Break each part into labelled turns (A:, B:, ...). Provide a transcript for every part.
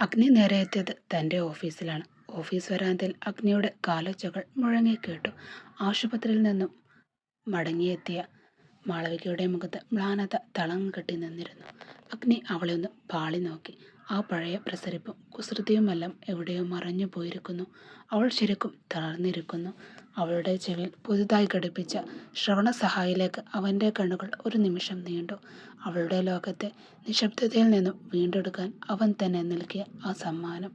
A: അഗ്നി നേരെ എത്തിയത് തൻ്റെ ഓഫീസിലാണ്. ഓഫീസ് വരാന്തയിൽ അഗ്നിയുടെ കാലൊച്ചകൾ മുഴങ്ങിക്കേട്ടു. ആശുപത്രിയിൽ നിന്നും മടങ്ങിയെത്തിയ മാളവികയുടെ മുഖത്ത് മ്ലാനത തളം കെട്ടി നിന്നിരുന്നു. അഗ്നി അവളെ ഒന്ന് പാളി നോക്കി. ആ പഴയ പ്രസരിപ്പും കുസൃതിയുമെല്ലാം എവിടെയോ മറഞ്ഞു പോയിരിക്കുന്നു. അവൾ ശരിക്കും തളർന്നിരിക്കുന്നു. അവളുടെ ചെവിയിൽ പുതുതായി ഘടിപ്പിച്ച ശ്രവണ സഹായിലേക്ക് അവൻ്റെ കണ്ണുകൾ ഒരു നിമിഷം നീണ്ടു. അവളുടെ ലോകത്തെ നിശബ്ദതയിൽ നിന്നും വീണ്ടെടുക്കാൻ അവൻ തന്നെ നൽകിയ ആ സമ്മാനം.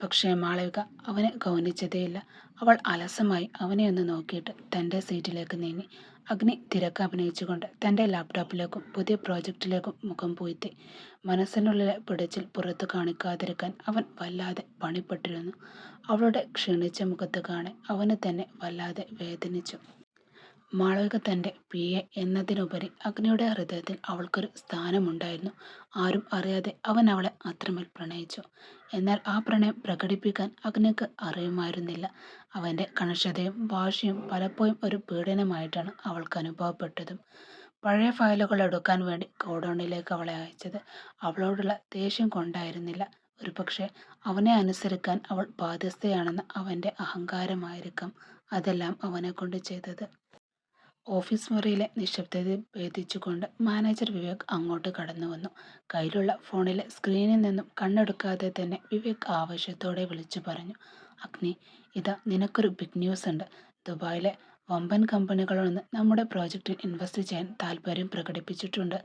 A: പക്ഷേ മാളവിക അവനെ ഗൗനിച്ചതേയില്ല. അവൾ അലസമായി അവനെ ഒന്ന് നോക്കിയിട്ട് തൻ്റെ സീറ്റിലേക്ക് നീങ്ങി. അഗ്നി തിരക്ക് അഭിനയിച്ചുകൊണ്ട് തൻ്റെ ലാപ്ടോപ്പിലേക്കും പുതിയ പ്രോജക്റ്റിലേക്കും മുഖം പൂഴ്ത്തി. മനസ്സിനുള്ളിലെ പിടച്ചിൽ പുറത്തു കാണിക്കാതിരിക്കാൻ അവൻ വല്ലാതെ പണിപ്പെട്ടിരുന്നു. അവളുടെ ക്ഷീണിച്ച മുഖത്ത് കാണെ അവന് തന്നെ വല്ലാതെ വേദനിച്ചു. മാളവിക തൻ്റെ PA എന്നതിനുപരി അഗ്നിയുടെ ഹൃദയത്തിൽ അവൾക്കൊരു സ്ഥാനമുണ്ടായിരുന്നു. ആരും അറിയാതെ അവൻ അവളെ അത്രമേൽ പ്രണയിച്ചു. എന്നാൽ ആ പ്രണയം പ്രകടിപ്പിക്കാൻ അഗ്നിക്ക് അറിയുമായിരുന്നില്ല. അവൻ്റെ കണിശതയും വാശിയും പലപ്പോഴും ഒരു പീഡനമായിട്ടാണ് അവൾക്ക് അനുഭവപ്പെട്ടതും. പഴയ ഫയലുകൾ എടുക്കാൻ വേണ്ടി ഗോഡൗണിലേക്ക് അവളെ അയച്ചത് അവളോടുള്ള ദേഷ്യം കൊണ്ടായിരുന്നില്ല. ഒരുപക്ഷെ അവനെ അനുസരിക്കാൻ അവൾ ബാധ്യസ്ഥയാണെന്ന അവൻ്റെ അഹങ്കാരമായിരിക്കാം അതെല്ലാം അവനെക്കൊണ്ട് ചെയ്തത്. ഓഫീസ് മുറിയിലെ നിശബ്ദത ഭേദിച്ചുകൊണ്ട് മാനേജർ വിവേക് അങ്ങോട്ട് കടന്നു വന്നു. കയ്യിലുള്ള ഫോണിലെ സ്ക്രീനിൽ നിന്നും കണ്ണെടുക്കാതെ തന്നെ വിവേക് ആവേശത്തോടെ വിളിച്ചു പറഞ്ഞു, അഗ്നി, ഇതാ നിനക്കൊരു ബിഗ് ന്യൂസ് ഉണ്ട്. ദുബായിലെ വമ്പൻ കമ്പനികളൊന്ന് നമ്മുടെ പ്രോജക്റ്റിൽ ഇൻവെസ്റ്റ് ചെയ്യാൻ താല്പര്യം പ്രകടിപ്പിച്ചിട്ടുണ്ട്.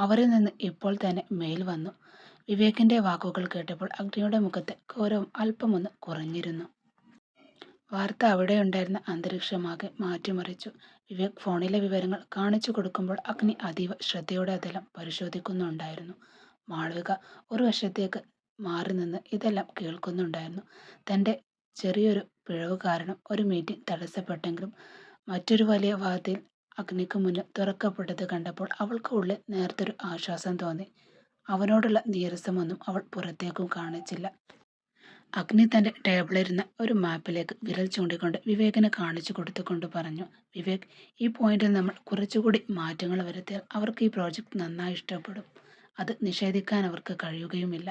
A: അവരിൽ നിന്ന് ഇപ്പോൾ തന്നെ മെയിൽ വന്നു. വിവേകിൻ്റെ വാക്കുകൾ കേട്ടപ്പോൾ അഗ്നിയുടെ മുഖത്തെ ഗൗരവം അല്പമൊന്ന് കുറഞ്ഞിരുന്നു. വാർത്ത അവിടെയുണ്ടായിരുന്ന അന്തരീക്ഷമാകെ മാറ്റിമറിച്ചു. വിവേക് ഫോണിലെ വിവരങ്ങൾ കാണിച്ചു കൊടുക്കുമ്പോൾ അഗ്നി അതീവ ശ്രദ്ധയോടെ അതെല്ലാം പരിശോധിക്കുന്നുണ്ടായിരുന്നു. മാളവിക ഒരു വശത്തേക്ക് മാറി നിന്ന് ഇതെല്ലാം കേൾക്കുന്നുണ്ടായിരുന്നു. തൻ്റെ ചെറിയൊരു പിഴവ് കാരണം ഒരു മീറ്റിംഗ് തടസ്സപ്പെട്ടെങ്കിലും മറ്റൊരു വലിയ വാതിൽ അഗ്നിക്ക് മുന്നിൽ തുറക്കപ്പെട്ടത് കണ്ടപ്പോൾ അവൾക്ക് ഉള്ളിൽ നേർത്തൊരു ആശ്വാസം തോന്നി. അവനോടുള്ള നീരസമൊന്നും അവൾ പുറത്തേക്കും കാണിച്ചില്ല. അഗ്നി തൻ്റെ ടേബിളിലിരുന്ന ഒരു മാപ്പിലേക്ക് വിരൽ ചൂണ്ടിക്കൊണ്ട് വിവേകിന് കാണിച്ചു കൊടുത്തുകൊണ്ട് പറഞ്ഞു, വിവേക്, ഈ പോയിന്റിൽ നമ്മൾ കുറച്ചുകൂടി മാറ്റങ്ങൾ വരുത്തിയാൽ അവർക്ക് ഈ പ്രോജക്റ്റ് നന്നായി ഇഷ്ടപ്പെടും. അത് നിഷേധിക്കാൻ അവർക്ക് കഴിയുകയുമില്ല.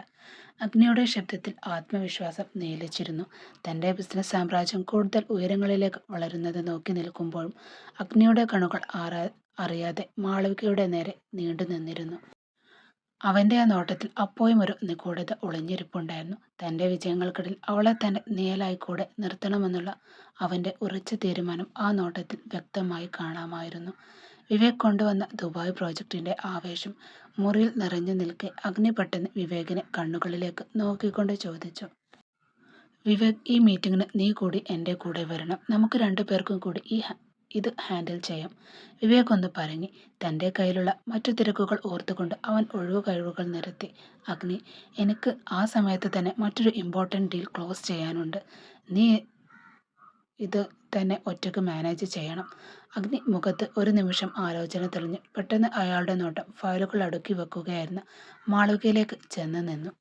A: അഗ്നിയുടെ ശബ്ദത്തിൽ ആത്മവിശ്വാസം നീലിച്ചിരുന്നു. തൻ്റെ ബിസിനസ് സാമ്രാജ്യം കൂടുതൽ ഉയരങ്ങളിലേക്ക് വളരുന്നത് നോക്കി നിൽക്കുമ്പോഴും അഗ്നിയുടെ കണ്ണുകൾ അറിയാതെ മാളവികയുടെ നേരെ നീണ്ടു നിന്നിരുന്നു. അവൻ്റെ ആ നോട്ടത്തിൽ അപ്പോഴും ഒരു നിഗൂഢത ഒളിഞ്ഞിരിപ്പുണ്ടായിരുന്നു. തൻ്റെ വിജയങ്ങൾക്കിടയിൽ അവളെ തന്നെ നിഴലായി കൂടെ നിർത്തണമെന്നുള്ള അവൻ്റെ ഉറച്ച തീരുമാനം ആ നോട്ടത്തിൽ വ്യക്തമായി കാണാമായിരുന്നു. വിവേക് കൊണ്ടുവന്ന ദുബായ് പ്രോജക്റ്റിൻ്റെ ആവേശം മുറിയിൽ നിറഞ്ഞു നിൽക്കെ അഗ്നി പെട്ടെന്ന് വിവേകിനെ കണ്ണുകളിലേക്ക് നോക്കിക്കൊണ്ട് ചോദിച്ചു, വിവേക്, ഈ മീറ്റിങ്ങിന് നീ കൂടി എൻ്റെ കൂടെ വരണം. നമുക്ക് രണ്ടുപേർക്കും കൂടി ഇത് ഹാൻഡിൽ ചെയ്യാം. വിവേക് ഒന്ന് പറഞ്ഞ് തൻ്റെ കയ്യിലുള്ള മറ്റു തിരക്കുകൾ ഓർത്തുകൊണ്ട് അവൻ ഒഴിവു കഴിവുകൾ നിരത്തി. അഗ്നി, എനിക്ക് ആ സമയത്ത് തന്നെ മറ്റൊരു ഇമ്പോർട്ടൻ്റ് ഡീൽ ക്ലോസ് ചെയ്യാനുണ്ട്. നീ ഇത് തന്നെ ഒറ്റയ്ക്ക് മാനേജ് ചെയ്യണം. അഗ്നി മുഖത്ത് ഒരു നിമിഷം ആലോചന തെളിഞ്ഞ് പെട്ടെന്ന് അയാളുടെ നോട്ടം ഫയലുകൾ അടുക്കി വെക്കുകയായിരുന്ന മാളവികയിലേക്ക് ചെന്ന് നിന്നു.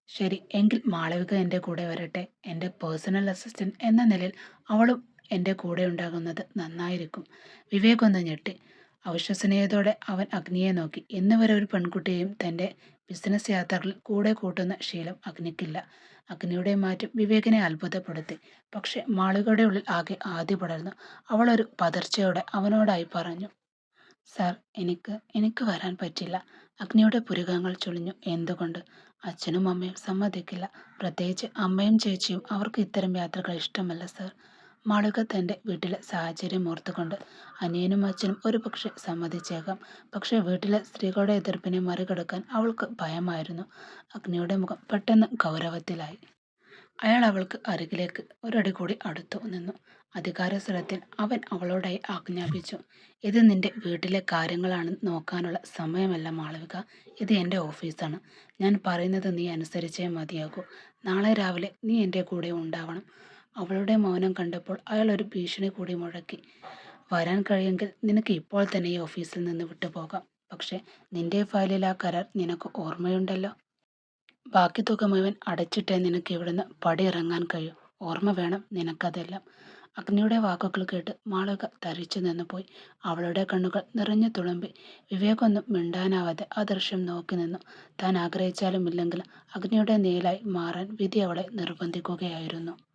A: ശരി, എങ്കിൽ മാളവിക എൻ്റെ കൂടെ വരട്ടെ. എൻ്റെ പേഴ്സണൽ അസിസ്റ്റന്റ് എന്ന നിലയിൽ അവളും എൻ്റെ കൂടെ ഉണ്ടാകുന്നത് നന്നായിരിക്കും. വിവേക് ഒന്ന് ഞെട്ടി. അവിശ്വസനീയതയോടെ അവൻ അഗ്നിയെ നോക്കി. ഇന്ന് വരെ ഒരു പെൺകുട്ടിയെയും തൻ്റെ ബിസിനസ് യാത്രകളിൽ കൂടെ കൂട്ടുന്ന ശീലം അഗ്നിക്കില്ല. അഗ്നിയുടെ മാറ്റം വിവേകിനെ അത്ഭുതപ്പെടുത്തി. പക്ഷെ മാളവികയുടെ ഉള്ളിൽ ആകെ ആദ്യ പടർന്നു. അവളൊരു പതർച്ചയോടെ അവനോടായി പറഞ്ഞു, സാർ, എനിക്ക് വരാൻ പറ്റില്ല. അഗ്നിയുടെ പുരികങ്ങൾ ചുളിഞ്ഞു. എന്തുകൊണ്ട്? അച്ഛനും അമ്മയും സമ്മതിക്കില്ല. പ്രത്യേകിച്ച് അമ്മയും ചേച്ചിയും. അവർക്ക് ഇത്തരം യാത്രകൾ ഇഷ്ടമല്ല സാർ. മാളവിക തൻ്റെ വീട്ടിലെ സാഹചര്യം ഓർത്തുകൊണ്ട്, അനിയനും അച്ഛനും ഒരു പക്ഷേ സമ്മതിച്ചേക്കാം. പക്ഷേ വീട്ടിലെ സ്ത്രീകളുടെ എതിർപ്പിനെ മറികടക്കാൻ അവൾക്ക് ഭയമായിരുന്നു. അഗ്നിയുടെ മുഖം പെട്ടെന്ന് ഗൗരവത്തിലായി. അയാൾ അവൾക്ക് അരികിലേക്ക് ഒരടി കൂടി അടുത്തു നിന്നു. അധികാരസ്വരത്തിൽ അവൻ അവളോടായി ആജ്ഞാപിച്ചു, ഇത് നിന്റെ വീട്ടിലെ കാര്യങ്ങളാണ് നോക്കാനുള്ള സമയമല്ല മാളവിക. ഇത് എൻ്റെ ഓഫീസാണ്. ഞാൻ പറയുന്നത് നീ അനുസരിച്ചേ മതിയാകൂ. നാളെ രാവിലെ നീ എൻ്റെ കൂടെ ഉണ്ടാവണം. അവളുടെ മൗനം കണ്ടപ്പോൾ അയാൾ ഒരു ഭീഷണി കൂടി മുഴക്കി. വരാൻ കഴിയുമെങ്കിൽ നിനക്ക് ഇപ്പോൾ തന്നെ ഈ ഓഫീസിൽ നിന്ന് വിട്ടുപോകാം. പക്ഷേ നിന്റെ ഫയലിൽ ആ കരാർ നിനക്ക് ഓർമ്മയുണ്ടല്ലോ. ബാക്കി തുക മുഴുവൻ അടച്ചിട്ടേ നിനക്ക് ഇവിടുന്ന് പടിയിറങ്ങാൻ കഴിയൂ. ഓർമ്മ വേണം നിനക്കതെല്ലാം. അഗ്നിയുടെ വാക്കുകൾ കേട്ട് മാളവിക തരിച്ചു നിന്നുപോയി. അവളുടെ കണ്ണുകൾ നിറഞ്ഞു തുളുമ്പി. വിവേകൊന്നും മിണ്ടാനാവാതെ ആ ദൃശ്യം നോക്കി നിന്നു. താൻ ആഗ്രഹിച്ചാലും ഇല്ലെങ്കിലും അഗ്നിയുടെ നിഴലായി മാറാൻ വിധി അവളെ നിർബന്ധിക്കുകയായിരുന്നു.